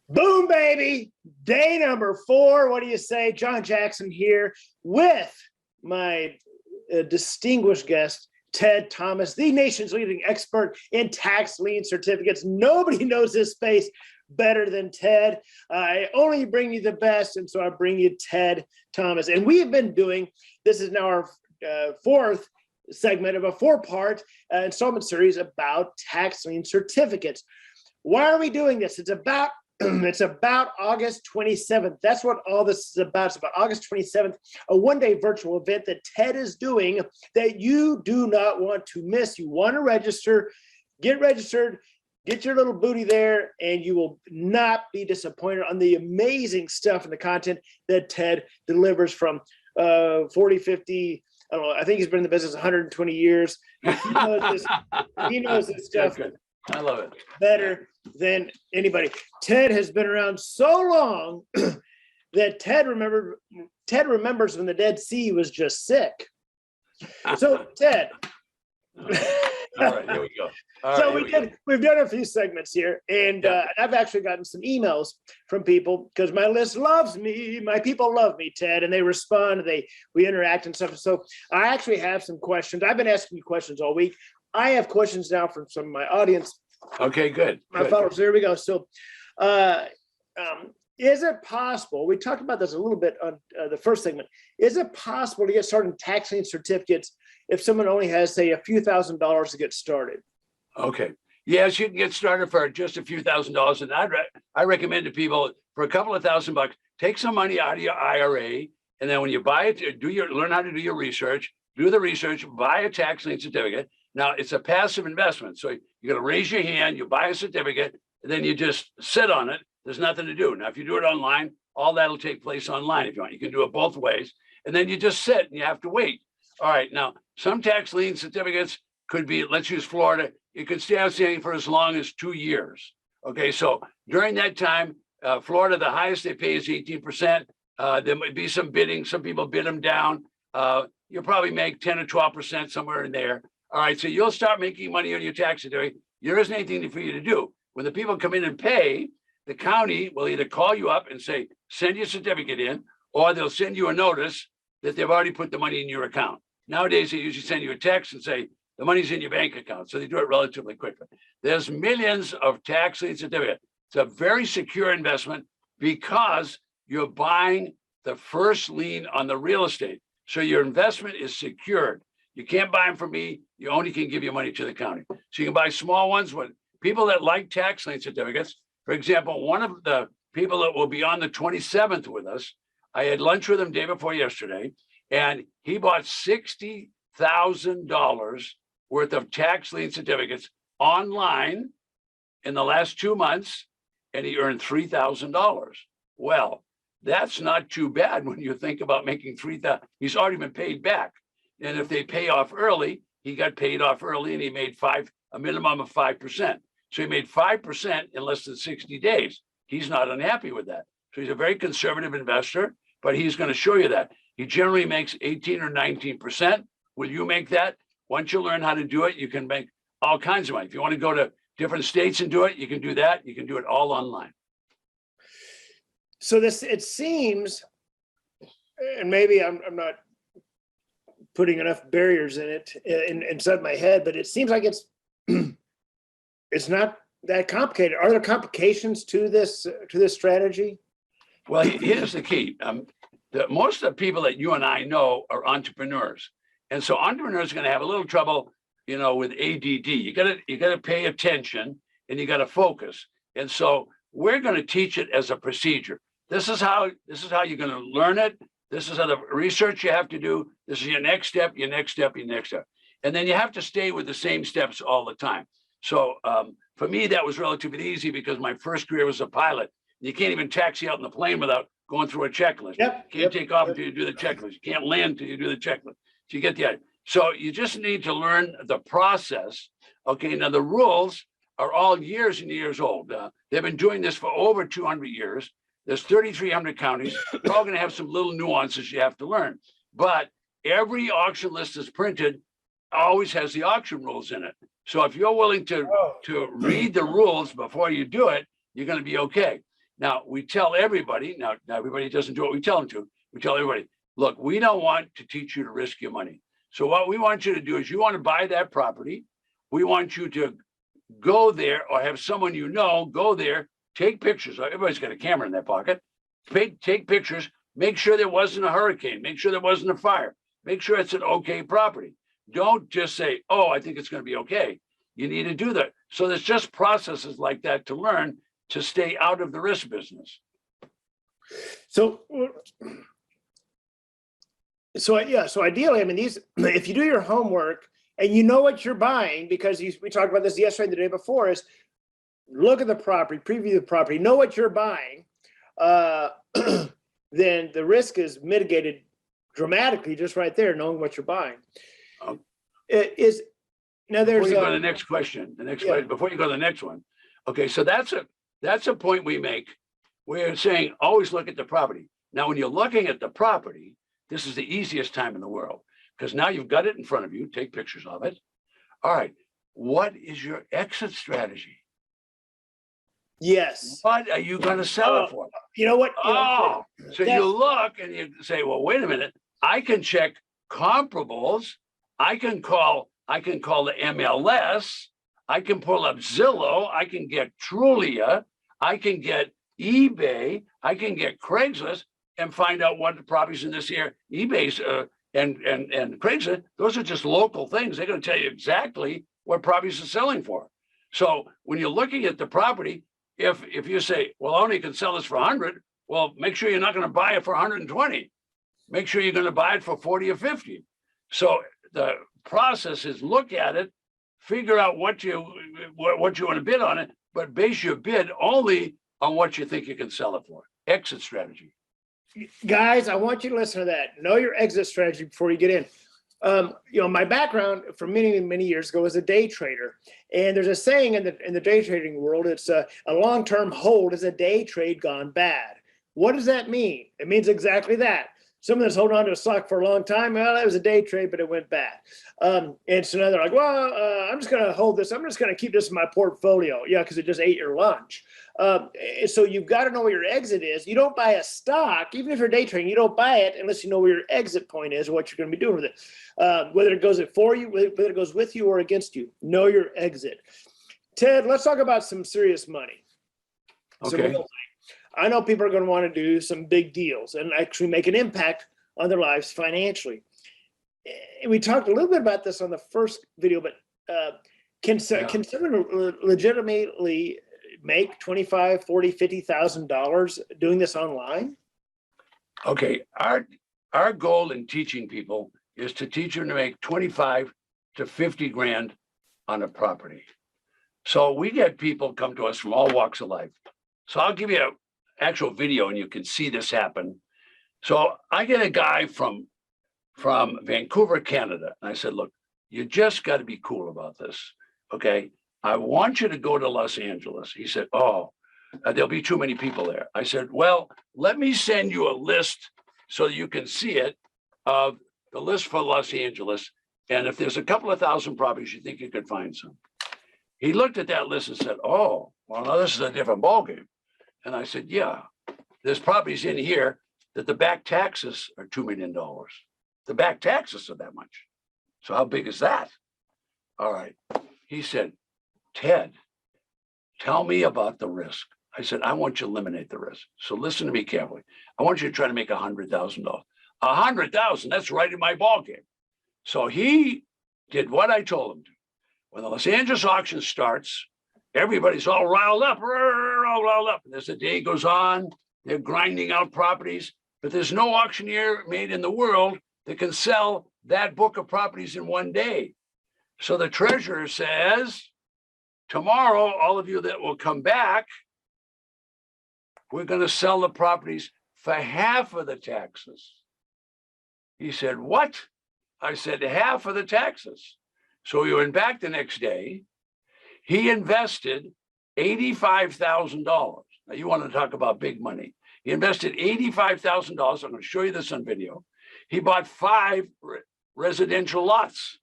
Boom, baby. Day number 4. What do you say? John Jackson here with my distinguished guest, Ted Thomas, the nation's leading expert in tax lien certificates. Nobody knows this space better than Ted. I only bring you the best, and so I bring you Ted Thomas. And we have been doing, this is now our fourth segment of a 4-part installment series about tax lien certificates. Why are we doing this? It's about August 27th. That's what all this is about. It's about August 27th, a one-day virtual event that Ted is doing that you do not want to miss. You want to register, get registered, get your little booty there, and you will not be disappointed on the amazing stuff and the content that Ted delivers from 40, 50, I don't know, I think he's been in the business 120 years. He knows this stuff. I love it. Better than anybody. Ted has been around so long that Ted remembers when the Dead Sea was just sick. So Ted. All right, here we go. We've done a few segments here, and I've actually gotten some emails from people because my list loves me. My people love me, Ted, and they respond. We interact and stuff. So I actually have some questions. I've been asking you questions all week. I have questions now from some of my audience. Okay, good. My followers. There we go. So, is it possible? We talked about this a little bit on the first segment. Is it possible to get started in tax lien certificates if someone only has, say, a few $1,000s to get started? Okay. Yes, you can get started for just a few $1,000s, and I recommend to people for a couple of $1,000 take some money out of your IRA, and then when you buy it, learn how to do your research. Do the research. Buy a tax lien certificate. Now, it's a passive investment. So you're going to raise your hand, you buy a certificate, and then you just sit on it. There's nothing to do. Now, if you do it online, all that'll take place online if you want. You can do it both ways. And then you just sit and you have to wait. All right. Now, some tax lien certificates could be, let's use Florida. It could stay outstanding for as long as 2 years. Okay. So during that time, Florida, the highest they pay is 18%. There might be some bidding. Some people bid them down. You'll probably make 10 or 12% somewhere in there. All right, so you'll start making money on your tax certificate. There isn't anything for you to do. When the people come in and pay, the county will either call you up and say, send your certificate in, or they'll send you a notice that they've already put the money in your account. Nowadays, they usually send you a text and say, the money's in your bank account. So they do it relatively quickly. There's millions of tax lien certificates. It's a very secure investment because you're buying the first lien on the real estate. So your investment is secured. You can't buy them from me. You only can give your money to the county. So you can buy small ones with people that like tax lien certificates. For example, one of the people that will be on the 27th with us, I had lunch with him day before yesterday, and he bought $60,000 worth of tax lien certificates online in the last 2 months, and he earned $3,000. Well, that's not too bad when you think about making $3,000. He's already been paid back. And if they pay off early, he got paid off early and he made a minimum of 5%. So he made 5% in less than 60 days. He's not unhappy with that. So he's a very conservative investor, but he's going to show you that. He generally makes 18 or 19%. Will you make that? Once you learn how to do it, you can make all kinds of money. If you want to go to different states and do it, you can do that. You can do it all online. So it seems, and maybe I'm not putting enough barriers in it inside my head, but it seems like it's not that complicated. Are there complications to this strategy? Well, here's the key. Most of the people that you and I know are entrepreneurs, and so entrepreneurs are going to have a little trouble, with ADD. You got to pay attention and you got to focus. And so we're going to teach it as a procedure. This is how you're going to learn it. This is how the research you have to do. This is your next step, your next step, your next step. And then you have to stay with the same steps all the time. So for me, that was relatively easy because my first career was a pilot. You can't even taxi out in the plane without going through a checklist. You can't take off until you do the checklist. You can't land until you do the checklist. So you get the idea. So you just need to learn the process. Okay, now the rules are all years and years old. They've been doing this for over 200 years. There's 3,300 counties. They're all going to have some little nuances you have to learn. But every auction list that's printed always has the auction rules in it. So if you're willing to read the rules before you do it, you're going to be okay. Now we tell everybody, now everybody doesn't do what we tell them to. We tell everybody, look, we don't want to teach you to risk your money. So what we want you to do is you want to buy that property. We want you to go there or have someone you know go there, take pictures. Everybody's got a camera in their pocket. Take pictures. Make sure there wasn't a hurricane. Make sure there wasn't a fire. Make sure it's an okay property. Don't just say, oh, I think it's going to be okay. You need to do that. So there's just processes like that to learn to stay out of the risk business. So ideally, I mean, if you do your homework and you know what you're buying, because we talked about this yesterday, the day before, is look at the property, preview the property, know what you're buying, then the risk is mitigated dramatically just right there, knowing what you're buying. Now there's before you go to the next question, before you go to the next one. Okay, so that's a point we make. We're saying always look at the property. Now, when you're looking at the property, this is the easiest time in the world because now you've got it in front of you. Take pictures of it. All right, what is your exit strategy? Yes. What are you going to sell it for? You know what? So you look and you say, well, wait a minute. I can check comparables. I can call the MLS. I can pull up Zillow. I can get Trulia. I can get eBay. I can get Craigslist and find out what the properties in this area. eBay's and Craigslist, those are just local things. They're going to tell you exactly what properties are selling for. So when you're looking at the property, if you say, well, I only can sell this for 100, well, make sure you're not going to buy it for 120. Make sure you're going to buy it for 40 or 50. So the process is look at it, figure out what you want to bid on it, but base your bid only on what you think you can sell it for. Exit strategy. Guys, I want you to listen to that. Know your exit strategy before you get in. My background from many years ago was a day trader, and there's a saying in the day trading world. It's a long-term hold is a day trade gone bad. What does that mean? It means exactly that. Someone that's holding on to a stock for a long time, well, that was a day trade, but it went bad. And so now they're like, well, I'm just going to hold this. I'm just going to keep this in my portfolio. Yeah, because it just ate your lunch. So you've got to know where your exit is. You don't buy a stock, even if you're day trading, you don't buy it unless you know where your exit point is, what you're going to be doing with it. Whether it goes for you, whether it goes with you or against you, know your exit. Ted, let's talk about some serious money. Okay. I know people are going to want to do some big deals and actually make an impact on their lives financially. And we talked a little bit about this on the first video, but can someone legitimately make $25,000, $40,000, $50,000 doing this online? Okay, our goal in teaching people is to teach them to make 25 to 50 grand on a property. So we get people come to us from all walks of life. So I'll give you an actual video and you can see this happen. So I get a guy from Vancouver, Canada. And I said, look, you just got to be cool about this. Okay. I want you to go to Los Angeles. He said, oh, there'll be too many people there. I said, well, let me send you a list so you can see it of the list for Los Angeles. And if there's a couple of thousand properties, you think you could find some. He looked at that list and said, oh, well, now this is a different ballgame. And I said, yeah, there's properties in here that the back taxes are $2 million. The back taxes are that much. So how big is that? All right. He said, Ted, tell me about the risk. I said, I want you to eliminate the risk. So listen to me carefully. I want you to try to make $100,000. $100,000, that's right in my ballgame. So he did what I told him to. When the Los Angeles auction starts, everybody's all riled up. And as the day goes on, they're grinding out properties, but there's no auctioneer made in the world that can sell that book of properties in one day. So the treasurer says, tomorrow, all of you that will come back, we're going to sell the properties for half of the taxes. He said, what? I said, half of the taxes. So we went back the next day. He invested $85,000. Now you want to talk about big money. He invested $85,000. I'm going to show you this on video. He bought 5 residential lots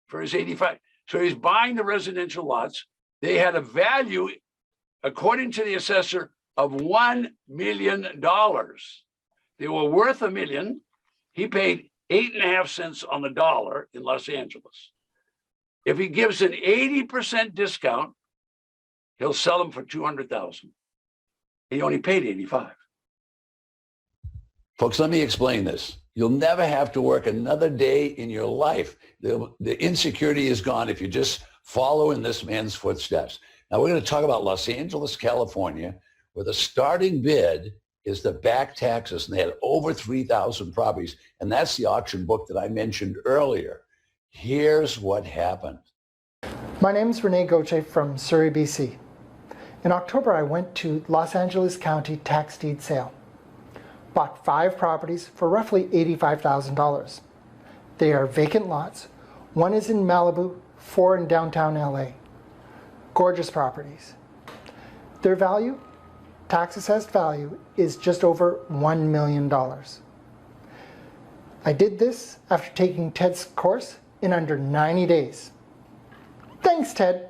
for his 85. So he's buying the residential lots. They had a value, according to the assessor, of $1 million. They were worth $1 million. He paid 8.5 cents on the dollar in Los Angeles. If he gives an 80% discount, he'll sell them for $200,000. He only paid 85. Folks, let me explain this. You'll never have to work another day in your life. The insecurity is gone if you just follow in this man's footsteps. Now, we're going to talk about Los Angeles, California, where the starting bid is the back taxes, and they had over 3,000 properties, and that's the auction book that I mentioned earlier. Here's what happened. My name is Rene Gauthier from Surrey, BC. In October, I went to Los Angeles County tax deed sale. Bought 5 properties for roughly $85,000. They are vacant lots. 1 is in Malibu, 4 in downtown LA. Gorgeous properties. Their value, tax assessed value, is just over $1 million. I did this after taking Ted's course in under 90 days. Thanks, Ted.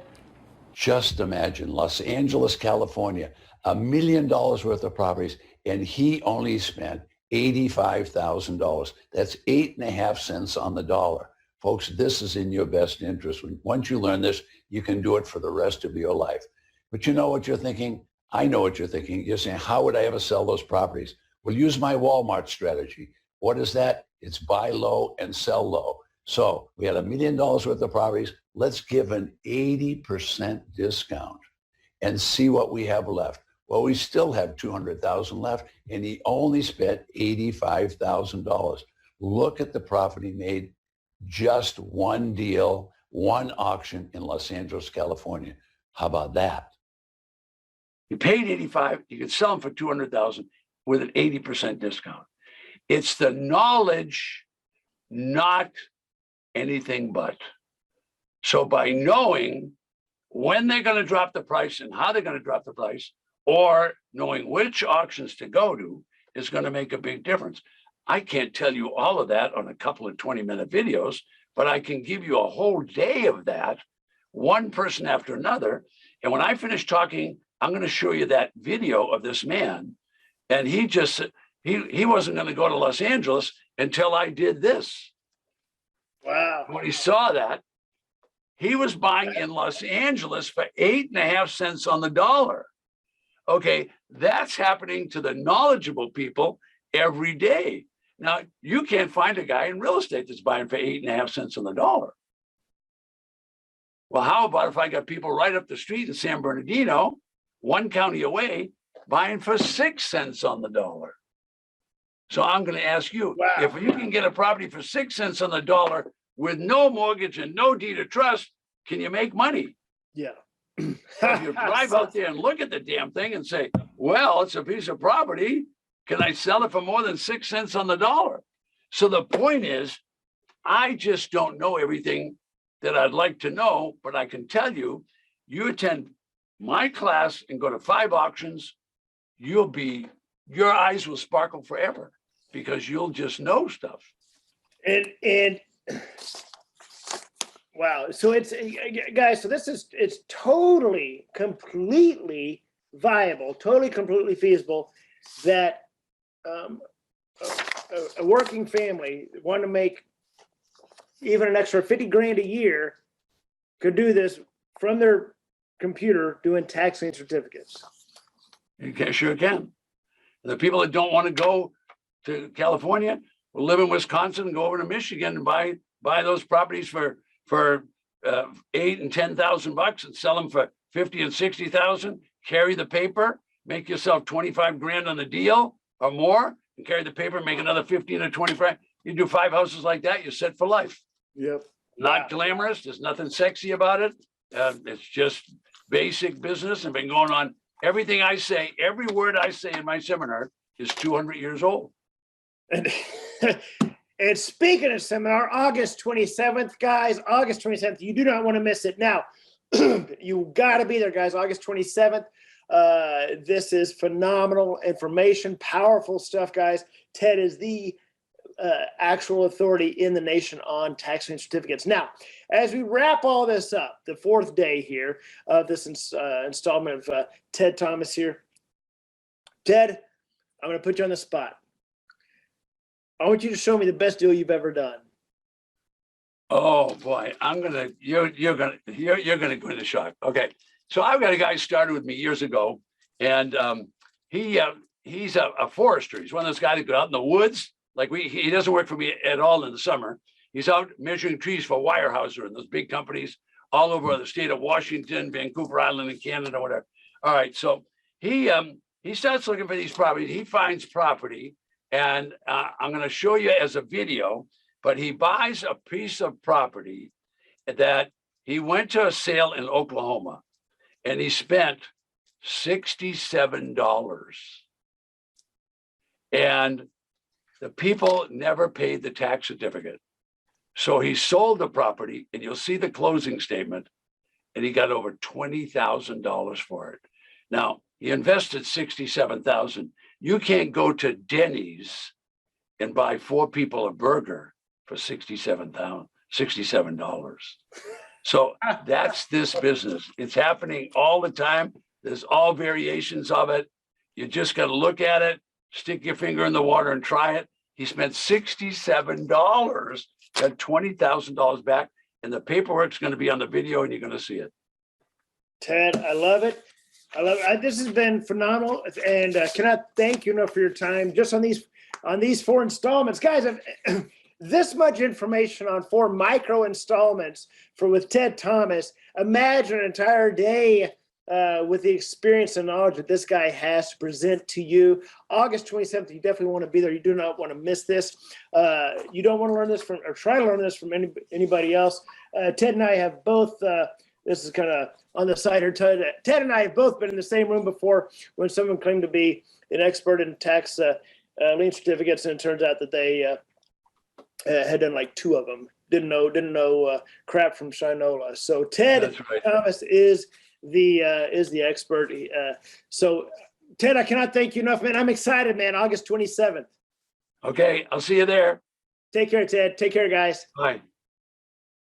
Just imagine Los Angeles, California, $1 million worth of properties, and he only spent $85,000. That's 8.5 cents on the dollar. Folks, this is in your best interest. Once you learn this, you can do it for the rest of your life. But you know what you're thinking? I know what you're thinking. You're saying, how would I ever sell those properties? Well, use my Walmart strategy. What is that? It's buy low and sell low. So we had $1 million worth of properties. Let's give an 80% discount and see what we have left. Well, we still have $200,000 left, and he only spent $85,000. Look at the profit he made. Just one deal, one auction in Los Angeles, California. How about that? You paid 85, you could sell them for 200,000 with an 80% discount. It's the knowledge, not anything but. So by knowing when they're going to drop the price and how they're going to drop the price, or knowing which auctions to go to, is going to make a big difference. I can't tell you all of that on a couple of 20-minute videos, but I can give you a whole day of that, one person after another. And when I finish talking, I'm going to show you that video of this man. And he wasn't going to go to Los Angeles until I did this. Wow. When he saw that, he was buying in Los Angeles for 8.5 cents on the dollar. Okay, that's happening to the knowledgeable people every day. Now, you can't find a guy in real estate that's buying for 8.5 cents on the dollar. Well, how about if I got people right up the street in San Bernardino, one county away, buying for 6 cents on the dollar? So I'm going to ask you, Wow. If you can get a property for 6 cents on the dollar with no mortgage and no deed of trust, can you make money? Yeah. So if you drive out there and look at the damn thing and say, well, it's a piece of property, can I sell it for more than 6 cents on the dollar? So the point is, I just don't know everything that I'd like to know, but I can tell you, you attend my class and go to 5 auctions, your eyes will sparkle forever because you'll just know stuff. And wow. So it's, guys, so it's totally, completely viable, totally, completely feasible that a working family want to make even an extra 50 grand a year could do this from their computer doing tax lien certificates. You can, sure can. The people that don't want to go to California will live in Wisconsin and go over to Michigan and buy those properties for $8,000 and $10,000 and sell them for $50,000 and $60,000. Carry the paper, make yourself 25 grand on the deal or more, and carry the paper, make another 15 or 25. You do 5 houses like that, you're set for life. Yep. Not glamorous. There's nothing sexy about it. It's just basic business and been going on. Everything I say, every word I say in my seminar is 200 years old. And, and speaking of seminar, August 27th, guys, August 27th, you do not want to miss it. Now, you got to be there, guys, August 27th. This is phenomenal information, powerful stuff, guys. Ted is the actual authority in the nation on tax lien certificates. Now, as we wrap all this up, the 4th day here of this installment of Ted Thomas here, Ted, I'm going to put you on the spot. I want you to show me the best deal you've ever done. Oh boy, you're gonna go into shock. Okay, so I've got a guy who started with me years ago, and he's a forester. He's one of those guys that go out in the woods. Like he doesn't work for me at all in the summer. He's out measuring trees for Weyerhaeuser and those big companies all over the state of Washington, Vancouver Island, and Canada, whatever. All right, so he starts looking for these properties. He finds property, and I'm going to show you as a video. But he buys a piece of property that he went to a sale in Oklahoma, and he spent $67. And the people never paid the tax certificate. So he sold the property, and you'll see the closing statement, and he got over $20,000 for it. Now, he invested $67,000. You can't go to Denny's and buy 4 people a burger for $67. So that's this business. It's happening all the time. There's all variations of it. You just got to look at it, stick your finger in the water and try it. He spent $67, got $20,000 back, and the paperwork's going to be on the video, and you're going to see it. Ted, I love it. I love it. This has been phenomenal, and cannot thank you enough for your time just on these 4 installments, guys. This much information on 4 micro installments with Ted Thomas. Imagine an entire day with the experience and knowledge that this guy has to present to you. August 27th, you definitely want to be there. You do not want to miss this. You don't want to learn this from, or try to learn this from anybody else. Ted and I have both, this is kind of on the side here, Ted and I have both been in the same room before when someone claimed to be an expert in tax lien certificates, and it turns out that they had done like 2 of them. Didn't know crap from Shinola. So Ted Right. Thomas is the expert. So Ted, I cannot thank you enough, man. I'm excited, man. August 27th. Okay, I'll see you there. Take care, Ted. Take care, guys. Bye.